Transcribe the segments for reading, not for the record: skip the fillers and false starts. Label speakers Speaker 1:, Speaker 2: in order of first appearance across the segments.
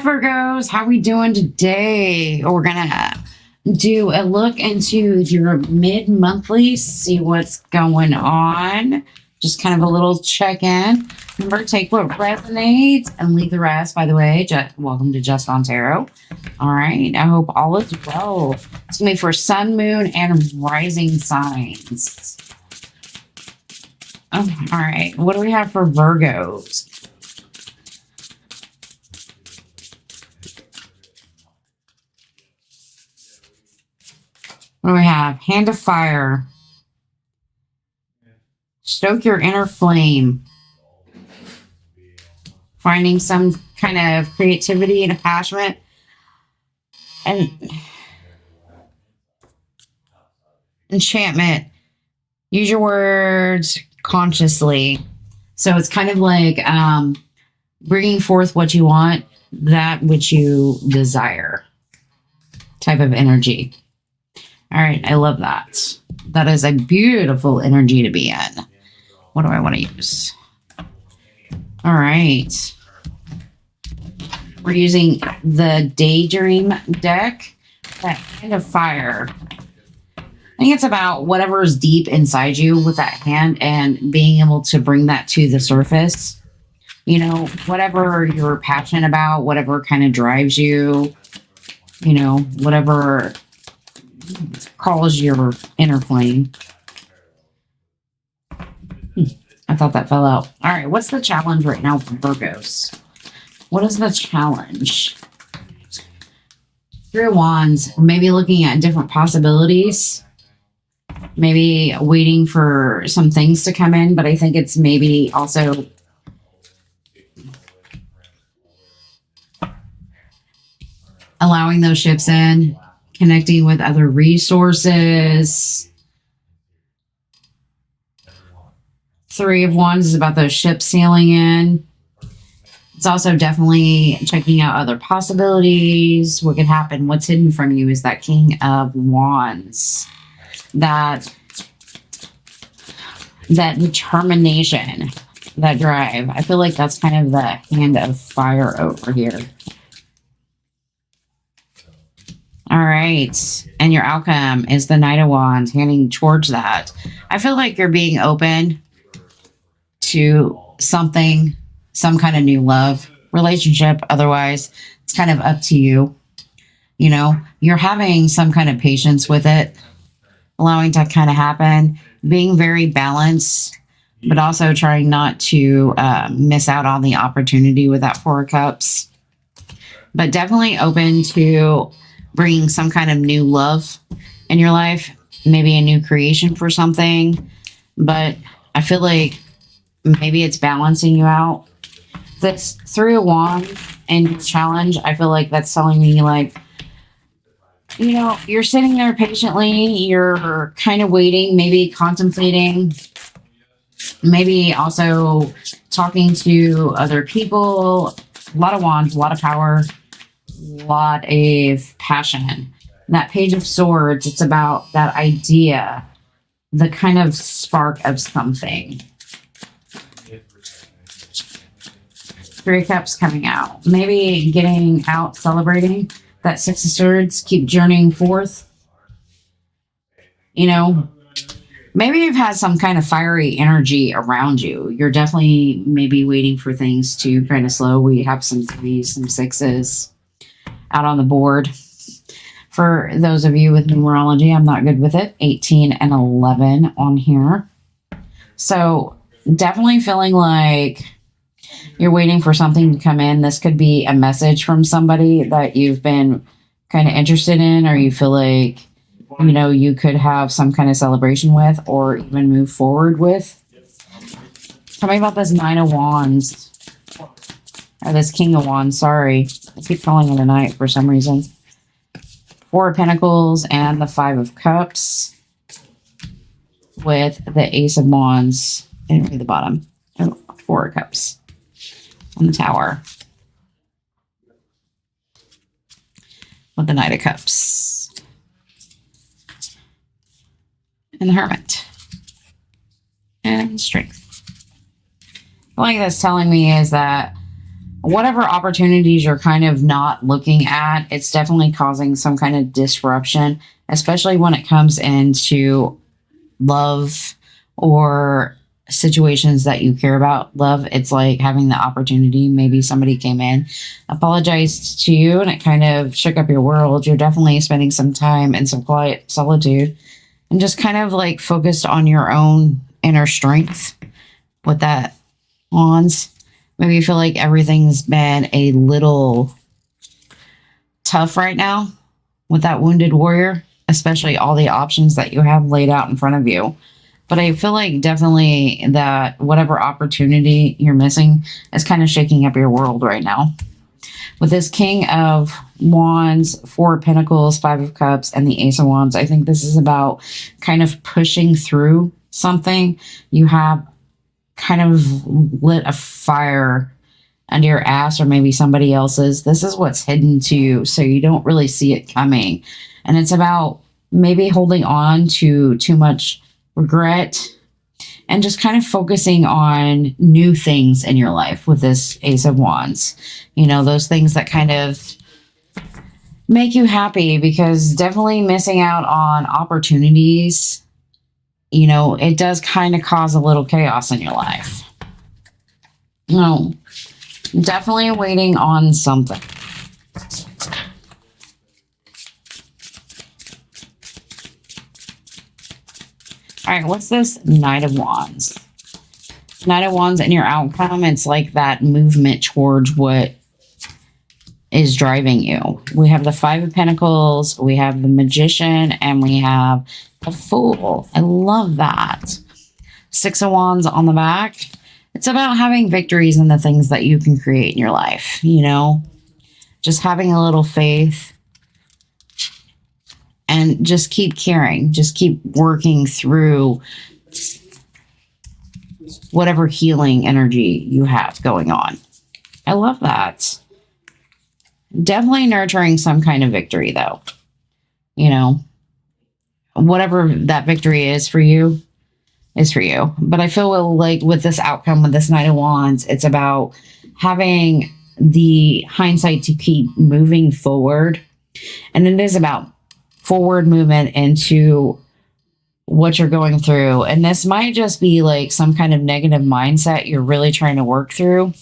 Speaker 1: Virgos, how we doing today? We're gonna do a look into your mid-monthly, see what's going on. Just kind of a little check-in. Remember, take what resonates and leave the rest. By the way, welcome to Just on Tarot. All right, I hope all is well. It's gonna be for sun, moon, and rising signs. Oh, all right, what do we have for Virgos? What do we have? Hand of Fire. Stoke your inner flame. Finding some kind of creativity and attachment. And enchantment. Use your words consciously. So it's kind of like bringing forth what you want, that which you desire type of energy. All right, I love that. That is a beautiful energy to be in. What do I want to use? All right. We're using the Daydream deck, that Hand of Fire. I think it's about whatever is deep inside you with that hand and being able to bring that to the surface. You know, whatever you're passionate about, whatever kind of drives you, you know, whatever calls your inner flame. I thought that fell out. All right, what's the challenge right now for Virgos? What is the challenge? Three of Wands, maybe looking at different possibilities. Maybe waiting for some things to come in, but I think it's maybe also allowing those ships in, connecting with other resources. Three of Wands is about those ships sailing in. It's also definitely checking out other possibilities. What could happen? What's hidden from you is that King of Wands. That determination, that drive. I feel like that's kind of the Hand of Fire over here. All right. And your outcome is the Knight of Wands, handing towards that. I feel like you're being open to something, some kind of new love, relationship. Otherwise, it's kind of up to you. You know, you're having some kind of patience with it, allowing to kind of happen, being very balanced, but also trying not to miss out on the opportunity with that Four of Cups. But definitely open to bringing some kind of new love in your life, maybe a new creation for something. But I feel like maybe it's balancing you out. That's Three of Wands and challenge. I feel like that's telling me, like, you know, you're sitting there patiently, you're kind of waiting, maybe contemplating, maybe also talking to other people. A lot of Wands, a lot of power, a lot of passion. That Page of Swords, it's about that idea, the kind of spark of something. Three of Cups coming out. Maybe getting out, celebrating. That Six of Swords, keep journeying forth. You know, maybe you've had some kind of fiery energy around you. You're definitely maybe waiting for things to kind of slow. We have some threes, some sixes out on the board. For those of you with numerology, I'm not good with it. 18 and 11 on here. So definitely feeling like you're waiting for something to come in. This could be a message from somebody that you've been kind of interested in, or you feel like, you know, you could have some kind of celebration with, or even move forward with. Tell me about this Nine of Wands. Or this King of Wands, sorry. I keep calling it a knight for some reason. Four of Pentacles and the Five of Cups. With the Ace of Wands. I didn't read the bottom. Oh, Four of Cups. On the Tower. With the Knight of Cups. And the Hermit. And Strength. What that's telling me is that whatever opportunities you're kind of not looking at, it's definitely causing some kind of disruption, especially when it comes into love or situations that you care about. Love, it's like having the opportunity. Maybe somebody came in, apologized to you, and it kind of shook up your world. You're definitely spending some time in some quiet solitude and just kind of like focused on your own inner strength with that wands. Maybe you feel like everything's been a little tough right now with that wounded warrior, especially all the options that you have laid out in front of you. But I feel like definitely that whatever opportunity you're missing is kind of shaking up your world right now. With this King of Wands, Four of Pentacles, Five of Cups, and the Ace of Wands, I think this is about kind of pushing through something. You have kind of lit a fire under your ass or maybe somebody else's. This is what's hidden to you, so you don't really see it coming. And it's about maybe holding on to too much regret and just kind of focusing on new things in your life with this Ace of Wands. You know, those things that kind of make you happy, because definitely missing out on opportunities, you know, it does kind of cause a little chaos in your life. No, definitely waiting on something. All right, what's this Knight of Wands? Knight of Wands and your outcome, it's like that movement towards what is driving you. We have the Five of Pentacles, we have the Magician, and we have the Fool. I love that. Six of Wands on the back. It's about having victories in the things that you can create in your life, you know? Just having a little faith and just keep caring. Just keep working through whatever healing energy you have going on. I love that. Definitely nurturing some kind of victory, though. You know, whatever that victory is for you, is for you. But I feel like with this outcome, with this Knight of Wands, it's about having the hindsight to keep moving forward. And it is about forward movement into what you're going through. And this might just be like some kind of negative mindset you're really trying to work through.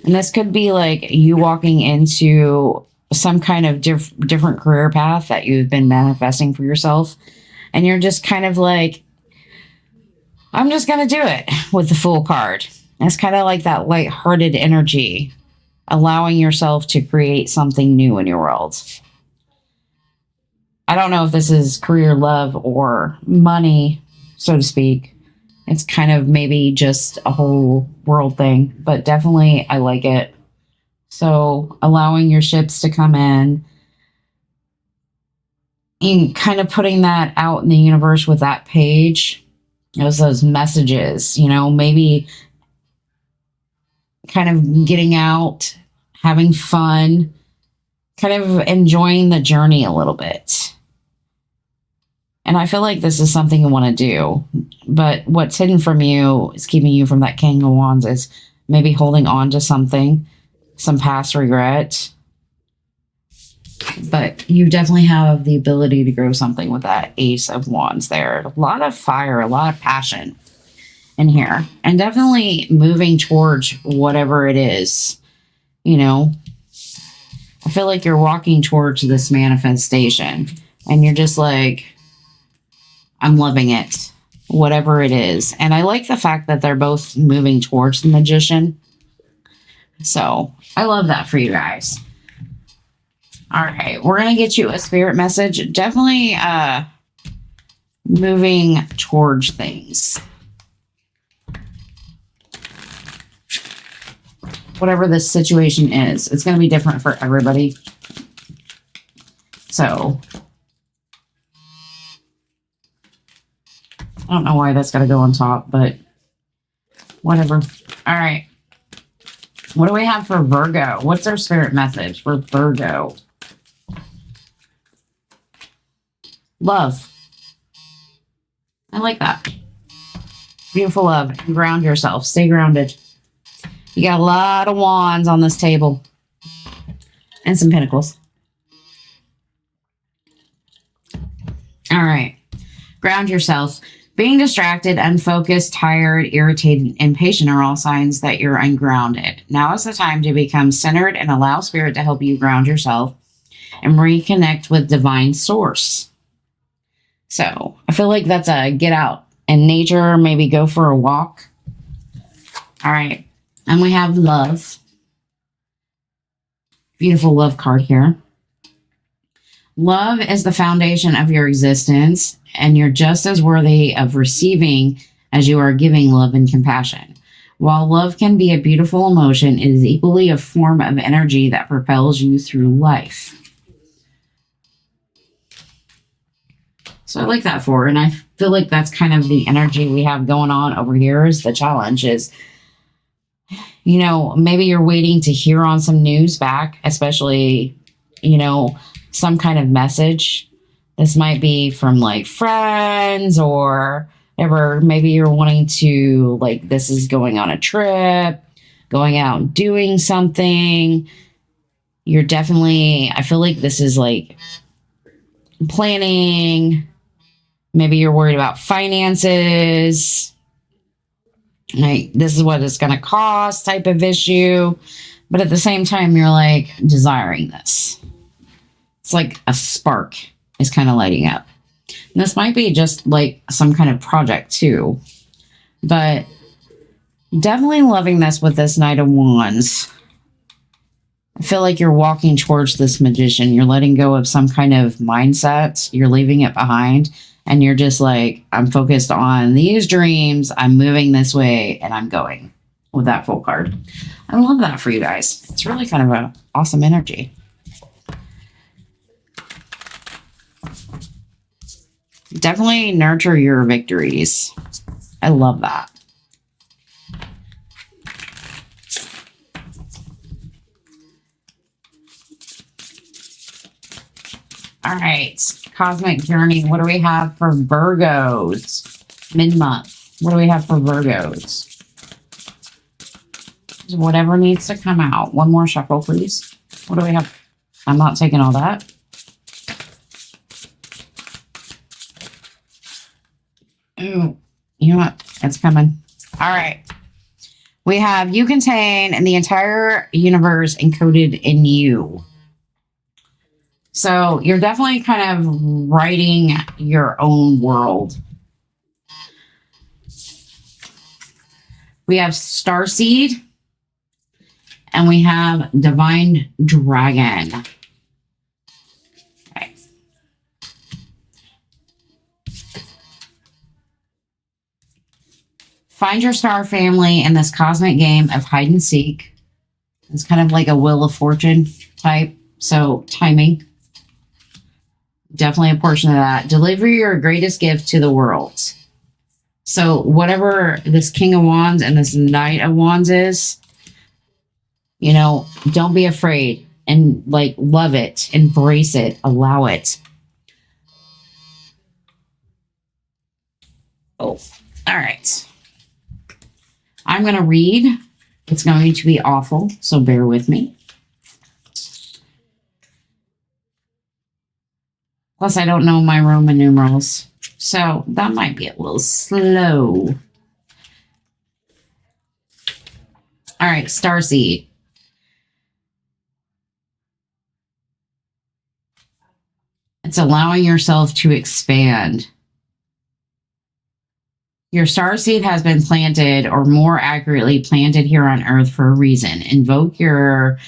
Speaker 1: And this could be like you walking into some kind of different career path that you've been manifesting for yourself. And you're just kind of like, I'm just going to do it with the Fool card. And it's kind of like that lighthearted energy, allowing yourself to create something new in your world. I don't know if this is career, love, or money, so to speak. It's kind of maybe just a whole world thing, but definitely I like it. So allowing your ships to come in and kind of putting that out in the universe with that page, those messages, you know, maybe kind of getting out, having fun, kind of enjoying the journey a little bit. And I feel like this is something you want to do. But what's hidden from you is keeping you from that King of Wands is maybe holding on to something, some past regret. But you definitely have the ability to grow something with that Ace of Wands there. A lot of fire, a lot of passion in here. And definitely moving towards whatever it is, you know. I feel like you're walking towards this manifestation. And you're just like, I'm loving it, whatever it is. And I like the fact that they're both moving towards the Magician. So I love that for you guys. All right, we're going to get you a spirit message. Definitely moving towards things. Whatever the situation is, it's going to be different for everybody. So I don't know why that's got to go on top, but whatever. All right. What do we have for Virgo? What's our spirit message for Virgo? Love. I like that. Beautiful love. Ground yourself. Stay grounded. You got a lot of wands on this table and some pentacles. All right. Ground yourself. Being distracted, unfocused, tired, irritated, impatient are all signs that you're ungrounded. Now is the time to become centered and allow spirit to help you ground yourself and reconnect with divine source. So I feel like that's a get out in nature, maybe go for a walk. All right. And we have love. Beautiful love card here. Love is the foundation of your existence, and you're just as worthy of receiving as you are giving love and compassion. While love can be a beautiful emotion, it is equally a form of energy that propels you through life. So I like that for her, and I feel like that's kind of the energy we have going on over here is the challenge is, you know, maybe you're waiting to hear on some news back, especially, you know, some kind of message. This might be from like friends or whatever. Maybe you're wanting to, like, this is going on a trip, going out and doing something. You're definitely, I feel like this is like planning. Maybe you're worried about finances. Like, this is what it's going to cost type of issue. But at the same time, you're like desiring this. It's like a spark is kind of lighting up. And this might be just like some kind of project too. But definitely loving this with this Knight of Wands. I feel like you're walking towards this magician. You're letting go of some kind of mindset. You're leaving it behind. And you're just like, I'm focused on these dreams. I'm moving this way and I'm going with that full card. I love that for you guys. It's really kind of an awesome energy. Definitely nurture your victories. I love that. All right. Cosmic Journey. What do we have for Virgos? Mid-month. What do we have for Virgos? Whatever needs to come out. One more shuffle, please. What do we have? I'm not taking all that. Ooh, you know what? It's coming. All right. We have you contain the entire universe encoded in you. So you're definitely kind of writing your own world. We have Starseed. And we have Divine Dragon. Okay. Find your star family in this cosmic game of hide and seek. It's kind of like a Wheel of Fortune type. So timing. Definitely a portion of that. Deliver your greatest gift to the world. So whatever this King of Wands and this Knight of Wands is, you know, don't be afraid and like love it, embrace it, allow it. Oh, all right. I'm going to read. It's going to be awful, so bear with me. Plus, I don't know my Roman numerals, so that might be a little slow. All right, Starseed. It's allowing yourself to expand. Your starseed has been planted, or more accurately, planted here on Earth for a reason. Invoke your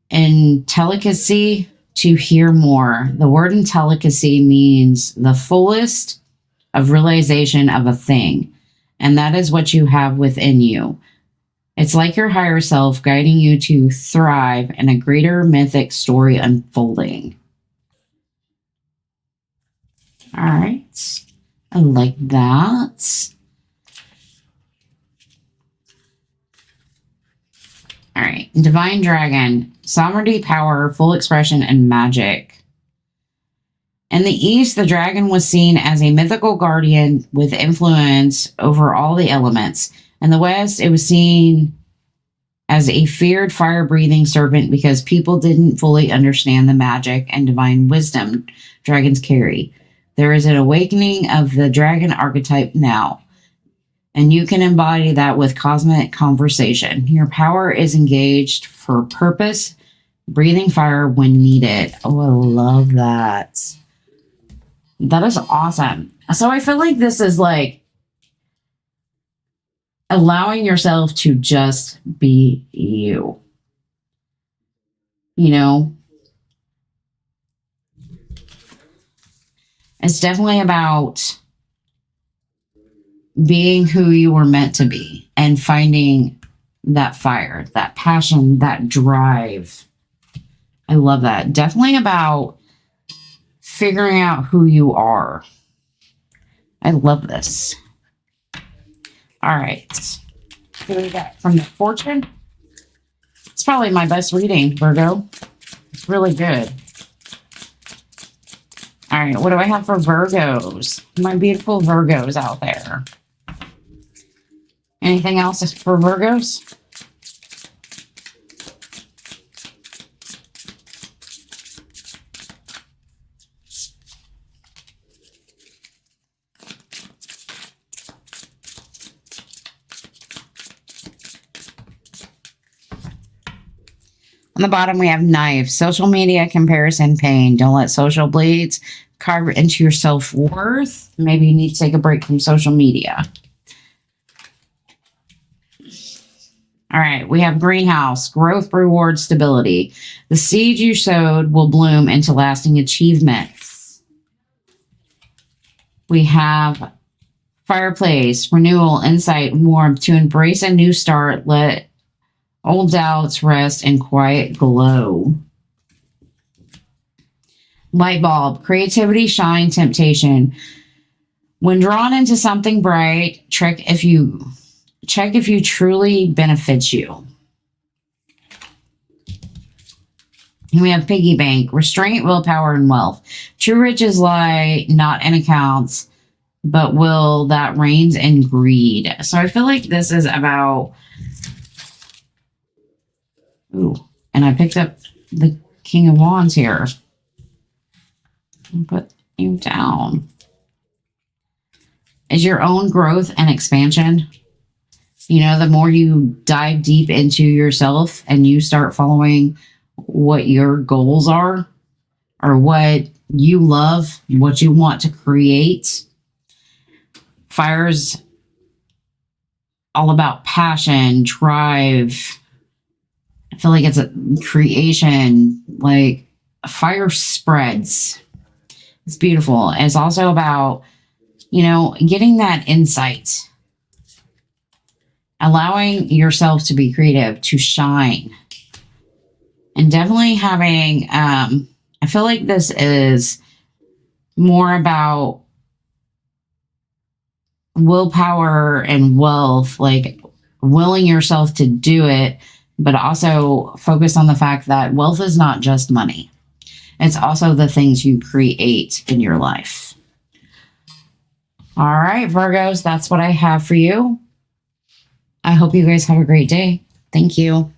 Speaker 1: intellicacy to hear more. The word intellicacy means the fullest of realization of a thing, and that is what you have within you. It's like your higher self guiding you to thrive in a greater mythic story unfolding. All right. I like that. All right. Divine Dragon. Sovereignty, power, full expression, and magic. In the East, the dragon was seen as a mythical guardian with influence over all the elements. In the West, it was seen as a feared fire breathing serpent because people didn't fully understand the magic and divine wisdom dragons carry. There is an awakening of the dragon archetype now, and you can embody that with cosmic conversation. Your power is engaged for purpose, breathing fire when needed. Oh, I love that. That is awesome. So I feel like this is like allowing yourself to just be you. You know, it's definitely about being who you were meant to be and finding that fire, that passion, that drive. I love that. Definitely about figuring out who you are. I love this. All right. What do we got from the fortune? It's probably my best reading, Virgo. It's really good. All right. What do I have for Virgos? My beautiful Virgos out there. Anything else for Virgos? On the bottom, we have knife. Social media comparison pain. Don't let social bleeds carve into your self-worth. Maybe you need to take a break from social media. All right, we have greenhouse, growth, reward, stability. The seed you sowed will bloom into lasting achievements. We have fireplace, renewal, insight, warmth. To embrace a new start, let old doubts rest in quiet glow. Light bulb, creativity, shine, temptation. When drawn into something bright, check if you truly benefits you. And we have piggy bank, restraint, willpower, and wealth. True riches lie not in accounts, but will that reigns in greed. So I feel like this is about. Ooh, and I picked up the King of Wands here. Put you down. Is your own growth and expansion. You know, the more you dive deep into yourself and you start following what your goals are or what you love, what you want to create. Fire's all about passion, drive. I feel like it's a creation, like fire spreads. It's beautiful. And it's also about, you know, getting that insight, allowing yourself to be creative, to shine, and definitely having, I feel like this is more about willpower and wealth, like willing yourself to do it, but also focus on the fact that wealth is not just money. It's also the things you create in your life. All right, Virgos, that's what I have for you. I hope you guys have a great day. Thank you.